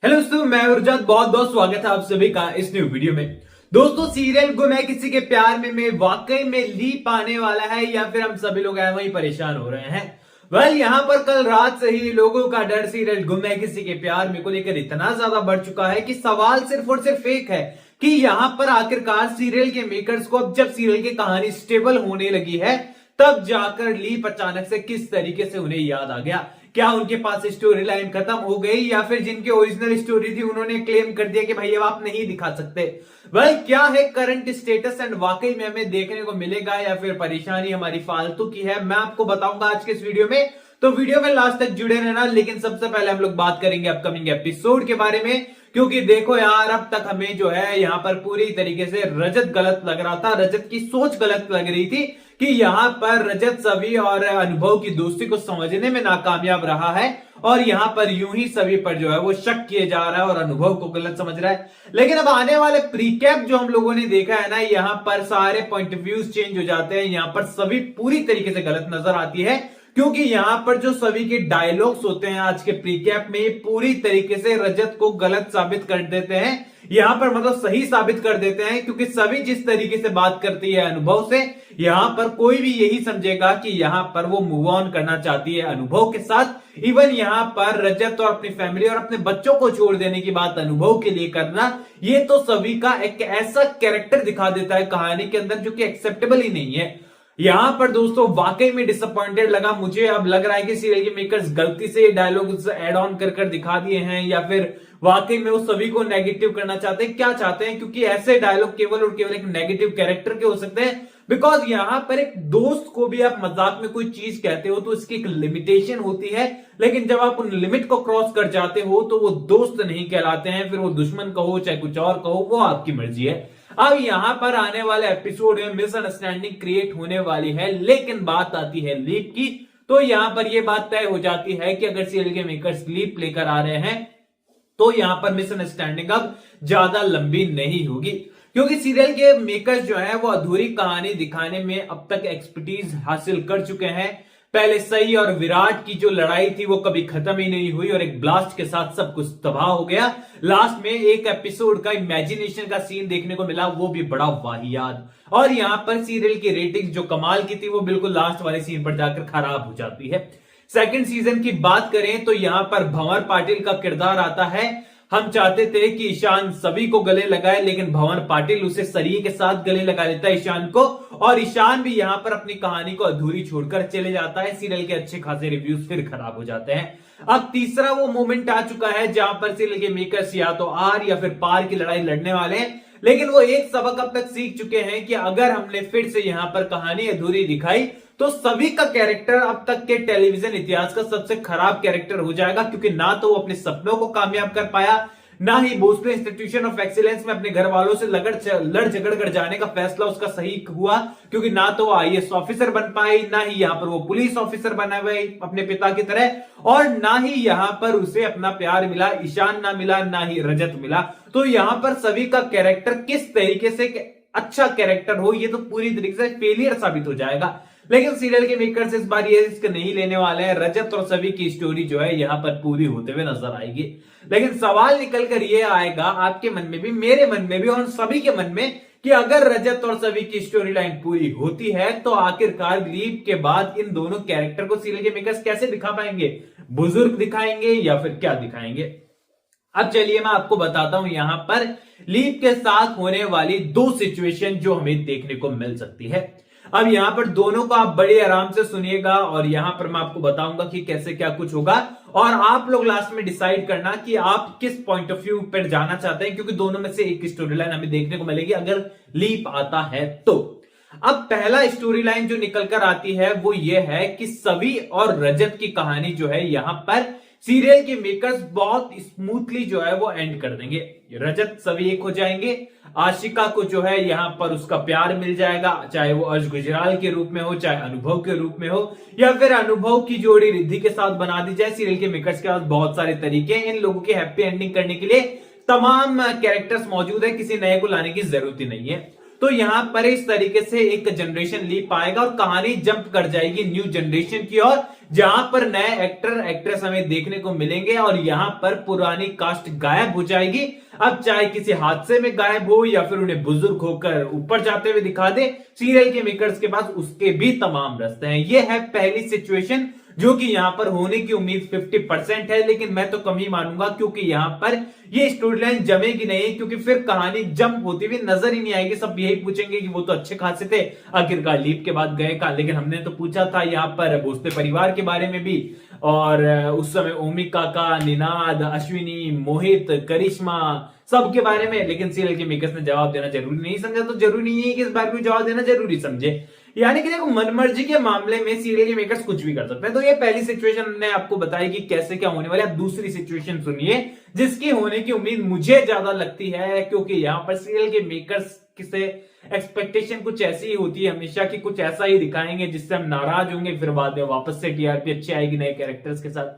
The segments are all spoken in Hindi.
हेलो दोस्तों, मैं उर्जाद बहुत बहुत स्वागत है आप सभी का इस न्यू वीडियो में। दोस्तों, सीरियल गुम है किसी के प्यार में वाकई में लीप आने वाला है या फिर हम सभी लोग हैं वही परेशान हो रहे हैं। यहाँ पर कल रात से ही लोगों का डर सीरियल गुम है किसी के प्यार में को लेकर इतना ज्यादा बढ़ चुका है कि सवाल सिर्फ और सिर्फ एक है कि यहाँ पर आखिरकार सीरियल के मेकर्स को अब जब सीरियल की कहानी स्टेबल होने लगी है तब जाकर लीप अचानक से किस तरीके से उन्हें याद आ गया। क्या उनके पास स्टोरी लाइन खत्म हो गई या फिर जिनकी ओरिजिनल स्टोरी थी उन्होंने क्लेम कर दिया कि भाई अब आप नहीं दिखा सकते। क्या है करंट स्टेटस एंड वाकई में हमें देखने को मिलेगा या फिर परेशानी हमारी फालतू की है, मैं आपको बताऊंगा आज के इस वीडियो में। तो वीडियो में लास्ट तक जुड़े रहना। लेकिन सबसे पहले हम लोग बात करेंगे अपकमिंग एपिसोड के बारे में, क्योंकि देखो यार, अब तक हमें जो है यहाँ पर पूरी तरीके से रजत गलत लग रहा था, रजत की सोच गलत लग रही थी कि यहाँ पर रजत सभी और अनुभव की दोस्ती को समझने में नाकामयाब रहा है और यहाँ पर यूं ही सभी पर जो है वो शक किए जा रहा है और अनुभव को गलत समझ रहा है। लेकिन अब आने वाले प्रीकैप जो हम लोगों ने देखा है ना, यहाँ पर सारे पॉइंट ऑफ व्यूज चेंज हो जाते हैं। यहाँ पर सभी पूरी तरीके से गलत नजर आती है, क्योंकि यहाँ पर जो सभी के डायलॉग्स होते हैं आज के प्रीकैप में पूरी तरीके से रजत को गलत साबित कर देते हैं। यहाँ पर मतलब सही साबित कर देते हैं, क्योंकि सभी जिस तरीके से बात करती है अनुभव से, यहाँ पर कोई भी यही समझेगा कि यहाँ पर वो मूव ऑन करना चाहती है अनुभव के साथ। इवन यहाँ पर रजत और अपनी फैमिली और अपने बच्चों को छोड़ देने की बात अनुभव के लिए करना, ये तो सभी का एक ऐसा कैरेक्टर दिखा देता है कहानी के अंदर जो कि एक्सेप्टेबल ही नहीं है। यहां पर दोस्तों वाकई में डिसअपॉइंटेड लगा मुझे। अब लग रहा है कि सीरियल के मेकर्स गलती से डायलॉग्स ऐड ऑन कर दिखा दिए हैं या फिर वाकई में वो सभी को नेगेटिव करना चाहते हैं। क्या चाहते हैं, क्योंकि ऐसे डायलॉग केवल और केवल एक नेगेटिव कैरेक्टर के हो सकते हैं। बिकॉज यहां पर एक दोस्त को भी आप मजाक में कोई चीज कहते हो तो इसकी एक लिमिटेशन होती है, लेकिन जब आप उन लिमिट को क्रॉस कर जाते हो तो वो दोस्त नहीं कहलाते हैं। फिर वो दुश्मन कहो चाहे कुछ और कहो, वो आपकी मर्जी है। अब यहां पर आने वाले एपिसोड में मिसअंडरस्टैंडिंग क्रिएट होने वाली है, लेकिन बात आती है लीप की, तो यहां पर यह बात तय हो जाती है कि अगर सीरियल के मेकर्स लीप लेकर आ रहे हैं तो यहां पर मिसअंडरस्टैंडिंग अब ज्यादा लंबी नहीं होगी, क्योंकि सीरियल के मेकर्स जो है वो अधूरी कहानी दिखाने में अब तक एक्सपर्टीज हासिल कर चुके हैं। पहले सई और विराट की जो लड़ाई थी वो कभी खत्म ही नहीं हुई और एक ब्लास्ट के साथ सब कुछ तबाह हो गया। लास्ट में एक एपिसोड का इमेजिनेशन का सीन देखने को मिला, वो भी बड़ा वाहियात। और यहां पर सीरियल की रेटिंग जो कमाल की थी वो बिल्कुल लास्ट वाले सीन पर जाकर खराब हो जाती है। सेकंड सीजन की बात करें तो यहां पर भंवर पाटिल का किरदार आता है। हम चाहते थे कि ईशान सभी को गले लगाए, लेकिन भंवर पाटिल उसे सरिये के साथ गले लगा लेता है ईशान को, और ईशान भी यहां पर अपनी कहानी को अधूरी छोड़कर चले जाता है। सीरियल के अच्छे खासे रिव्यूज फिर खराब हो जाते हैं। अब तीसरा वो मोमेंट आ चुका है जहां पर सीरियल के मेकर्स या तो आर या फिर पार की लड़ाई लड़ने वाले हैं, लेकिन वो एक सबक अब तक सीख चुके हैं कि अगर हमने फिर से यहां पर कहानी अधूरी दिखाई तो सभी का कैरेक्टर अब तक के टेलीविजन इतिहास का सबसे खराब कैरेक्टर हो जाएगा, क्योंकि ना तो वो अपने सपनों को कामयाब कर पाया, ना ही भोसले इंस्टीट्यूशन ऑफ एक्सीलेंस में अपने घर वालों से लड़ झगड़ कर जाने का फैसला उसका सही हुआ, क्योंकि ना तो वो आईएएस ऑफिसर बन पाई, ना ही यहां पर वो पुलिस ऑफिसर बना हुआ अपने पिता की तरह, और ना ही यहां पर उसे अपना प्यार मिला, ईशान ना मिला, ना ही रजत मिला। तो यहां पर सभी का कैरेक्टर किस तरीके से अच्छा कैरेक्टर हो, ये तो पूरी तरीके से फेलियर साबित हो जाएगा। लेकिन सीरियल के मेकर्स इस बार ये रिस्क नहीं लेने वाले हैं। रजत और सभी की स्टोरी जो है यहां पर पूरी होते हुए नजर आएगी। लेकिन सवाल निकल कर ये आएगा आपके मन में भी, मेरे मन में भी और सभी के मन में, कि अगर रजत और सभी की स्टोरी लाइन पूरी होती है तो आखिरकार लीप के बाद इन दोनों कैरेक्टर को सीरियल के मेकर्स कैसे दिखा पाएंगे? बुजुर्ग दिखाएंगे या फिर क्या दिखाएंगे? अब चलिए मैं आपको बताता हूं यहां पर लीप के साथ होने वाली दो सिचुएशन जो हमें देखने को मिल सकती है। अब यहां पर दोनों को आप बड़े आराम से सुनिएगा और यहां पर मैं आपको बताऊंगा कि कैसे क्या कुछ होगा, और आप लोग लास्ट में डिसाइड करना कि आप किस पॉइंट ऑफ व्यू पर जाना चाहते हैं, क्योंकि दोनों में से एक स्टोरी लाइन हमें देखने को मिलेगी अगर लीप आता है तो। अब पहला स्टोरी लाइन जो निकल कर आती है वो ये है कि सभी और रजत की कहानी जो है यहां पर सीरियल के मेकर्स बहुत स्मूथली जो है वो एंड कर देंगे। रजत सभी एक हो जाएंगे, आशिका को जो है यहां पर उसका प्यार मिल जाएगा, चाहे वो अर्श गुजराल के रूप में हो, चाहे अनुभव के रूप में हो, या फिर अनुभव की जोड़ी रिद्धि के साथ बना दी जाए। सीरियल के मेकर्स के पास बहुत सारे तरीके हैं इन लोगों की हैप्पी एंडिंग करने के लिए, तमाम कैरेक्टर्स मौजूद है, किसी नए को लाने की जरूरत ही नहीं है। तो यहां पर इस तरीके से एक जनरेशन लीप आएगा और कहानी जंप कर जाएगी न्यू जनरेशन की ओर, जहां पर नए एक्टर एक्ट्रेस हमें देखने को मिलेंगे और यहां पर पुरानी कास्ट गायब हो जाएगी। अब चाहे किसी हादसे में गायब हो या फिर उन्हें बुजुर्ग होकर ऊपर जाते हुए दिखा दे, सीरियल के मेकर्स के पास उसके भी तमाम रास्ते हैं। यह है पहली सिचुएशन जो कि यहां पर होने की उम्मीद 50% है, लेकिन मैं तो कम ही मानूंगा क्योंकि यहां पर ये स्टोरी लाइन जमेगी नहीं, क्योंकि फिर कहानी जंप होती हुई नजर ही नहीं आएगी। सब यही पूछेंगे कि वो तो अच्छे खासे थे, आखिरकार लीप के बाद गए कहां। लेकिन हमने तो पूछा था यहाँ पर भोसले परिवार के बारे में भी, और उस समय ओमी काका, निनाद, अश्विनी, मोहित, करिश्मा सबके बारे में, लेकिन सीरियल के मेकर्स ने जवाब देना जरूरी नहीं समझा। तो जरूरी नहीं है कि इस बार भी जवाब देना जरूरी समझे। यानी कि देखो, मनमर्जी के मामले में सीरियल के मेकर्स कुछ भी कर सकते हैं। तो ये पहली सिचुएशन हमने आपको बताई कि कैसे क्या होने वाला है। दूसरी सिचुएशन सुनिए जिसकी होने की उम्मीद मुझे ज्यादा लगती है, क्योंकि यहां पर सीरियल के मेकर्स से एक्सपेक्टेशन कुछ ऐसी ही होती है हमेशा, कि कुछ ऐसा ही दिखाएंगे जिससे हम नाराज होंगे, फिर बाद में वापस से टीआरपी अच्छी आएगी नए कैरेक्टर्स के साथ।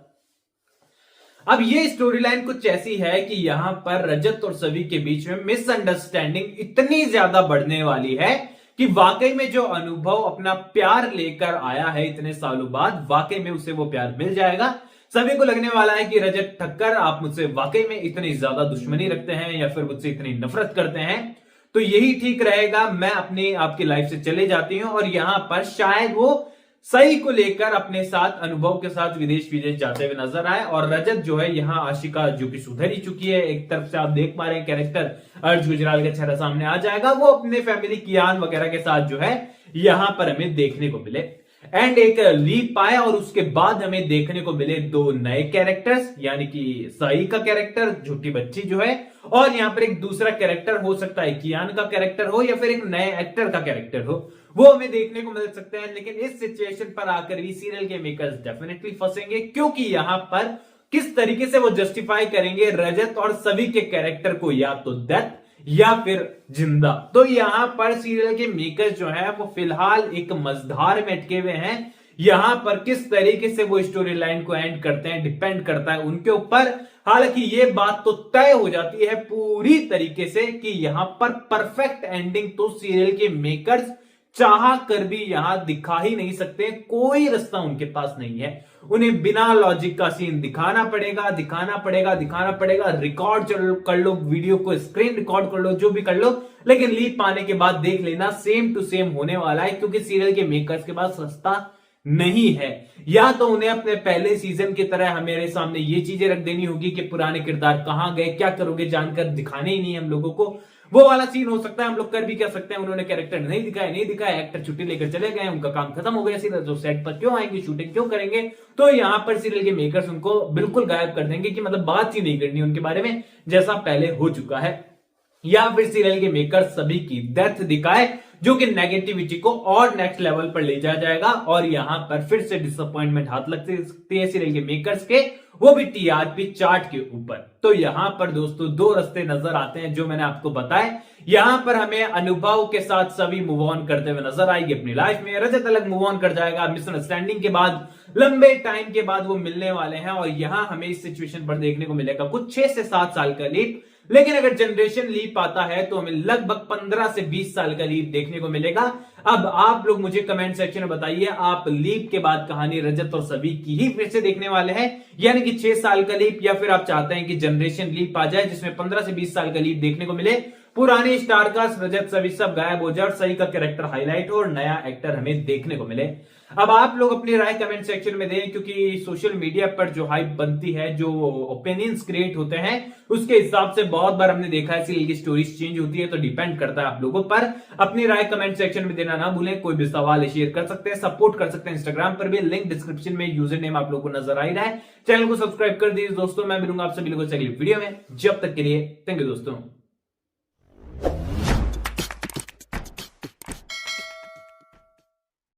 अब ये स्टोरी लाइन कुछ ऐसी है कि यहां पर रजत और सभी के बीच में मिसअंडरस्टैंडिंग इतनी ज्यादा बढ़ने वाली है कि वाकई में जो अनुभव अपना प्यार लेकर आया है इतने सालों बाद, वाकई में उसे वो प्यार मिल जाएगा। सभी को लगने वाला है कि रजत ठक्कर, आप मुझसे वाकई में इतनी ज्यादा दुश्मनी रखते हैं या फिर मुझसे इतनी नफरत करते हैं, तो यही ठीक रहेगा, मैं अपनी आपकी लाइफ से चले जाती हूं। और यहां पर शायद वो सही को लेकर अपने साथ अनुभव के साथ विदेश जाते हुए नजर आए। और रजत जो है यहाँ आशिका जो कि सुधर ही चुकी है, एक तरफ से आप देख पा रहे हैं कैरेक्टर अर्ज गुजराल का चेहरा सामने आ जाएगा, वो अपने फैमिली कियान वगैरह के साथ जो है यहां पर हमें देखने को मिले। एंड एक लीप आए और उसके बाद हमें देखने को मिले दो नए कैरेक्टर्स, यानी कि साई का कैरेक्टर झूठी बच्ची जो है, और यहां पर एक दूसरा कैरेक्टर हो सकता है कियान का कैरेक्टर हो या फिर एक नए एक्टर का कैरेक्टर हो, वो हमें देखने को मिल सकते हैं। लेकिन इस सिचुएशन पर आकर भी सीरियल के मेकर्स डेफिनेटली फंसेंगे, क्योंकि यहां पर किस तरीके से वो जस्टिफाई करेंगे रजत और सभी के कैरेक्टर को, या तो डेथ या फिर जिंदा। तो यहां पर सीरियल के मेकर्स जो है वो फिलहाल एक मझधार में अटके हुए हैं। यहां पर किस तरीके से वो स्टोरी लाइन को एंड करते हैं डिपेंड करता है उनके ऊपर। हालांकि ये बात तो तय हो जाती है पूरी तरीके से कि यहां पर परफेक्ट एंडिंग तो सीरियल के मेकर्स चाह कर भी यहां दिखा ही नहीं सकते, कोई रास्ता उनके पास नहीं है। उन्हें बिना लॉजिक का सीन दिखाना पड़ेगा, रिकॉर्ड कर लो, वीडियो को स्क्रीन रिकॉर्ड कर लो, जो भी कर लो, लेकिन लीप पाने के बाद देख लेना सेम टू सेम होने वाला है, क्योंकि सीरियल के मेकर्स के पास रास्ता नहीं है। या तो उन्हें अपने पहले सीजन की तरह हमारे सामने ये चीजें रख देनी होगी कि पुराने किरदार कहां गए, क्या करोगे जानकर दिखाने ही नहीं हम लोगों को, वो वाला सीन हो सकता है। हम लोग कर भी क्या सकते हैं, उन्होंने कैरेक्टर नहीं दिखाया, एक्टर छुट्टी लेकर चले गए, उनका काम खत्म हो गया, सीरियल तो सेट पर क्यों आएंगे, शूटिंग क्यों करेंगे। तो यहां पर सीरियल के मेकर्स उनको बिल्कुल गायब कर देंगे कि मतलब बात ही नहीं करनी उनके बारे में, जैसा पहले हो चुका है। या फिर सीरियल के मेकर्स सभी की डेथ दिखाए, जो कि नेगेटिविटी को और नेक्स्ट लेवल पर ले जाया जाएगा, और यहां पर फिर से डिसअपॉइंटमेंट हाथ लग सकती है सीरियल के मेकर्स के, वो भी टीआरपी चार्ट के ऊपर। तो यहां पर दोस्तों दो रास्ते नजर आते हैं जो मैंने आपको बताए। यहां पर हमें अनुभव के साथ सभी मूव ऑन करते हुए नजर आएगी अपनी लाइफ में, रजत अलग मूव ऑन कर जाएगा मिसअंडरस्टैंडिंग के बाद, लंबे टाइम के बाद वो मिलने वाले हैं, और यहां हमें इस सिचुएशन पर देखने को मिलेगा कुछ 6 से 7 साल का लीप। लेकिन अगर जनरेशन लीप आता है तो हमें लगभग 15 से 20 साल का लीप देखने को मिलेगा। अब आप लोग मुझे कमेंट सेक्शन में बताइए, आप लीप के बाद कहानी रजत और सभी की ही फिर से देखने वाले हैं, यानी कि 6 साल का लीप, या फिर आप चाहते हैं कि जनरेशन लीप आ जाए जिसमें 15 से 20 साल का लीप देखने को मिले, पुराने स्टारकास्ट रजत सभी सब गायब हो जाए और सही का कैरेक्टर हाईलाइट हो और नया एक्टर हमें देखने को मिले। अब आप लोग अपनी राय कमेंट सेक्शन में दें, क्योंकि सोशल मीडिया पर जो हाइप बनती है, जो ओपिनियंस क्रिएट होते हैं, उसके हिसाब से बहुत बार हमने देखा है सीरियल की स्टोरीज चेंज होती है। तो डिपेंड करता है आप लोगों पर। अपनी राय कमेंट सेक्शन में देना ना भूलें। कोई भी सवाल शेयर कर सकते हैं, सपोर्ट कर सकते हैं इंस्टाग्राम पर भी, लिंक डिस्क्रिप्शन में, यूजर नेम आप लोगों को नजर आ ही रहा है। चैनल को सब्सक्राइब कर दीजिए दोस्तों। मैं मिलूंगा आप सभी लोगों से अगली वीडियो में, जब तक के लिए थैंक यू दोस्तों।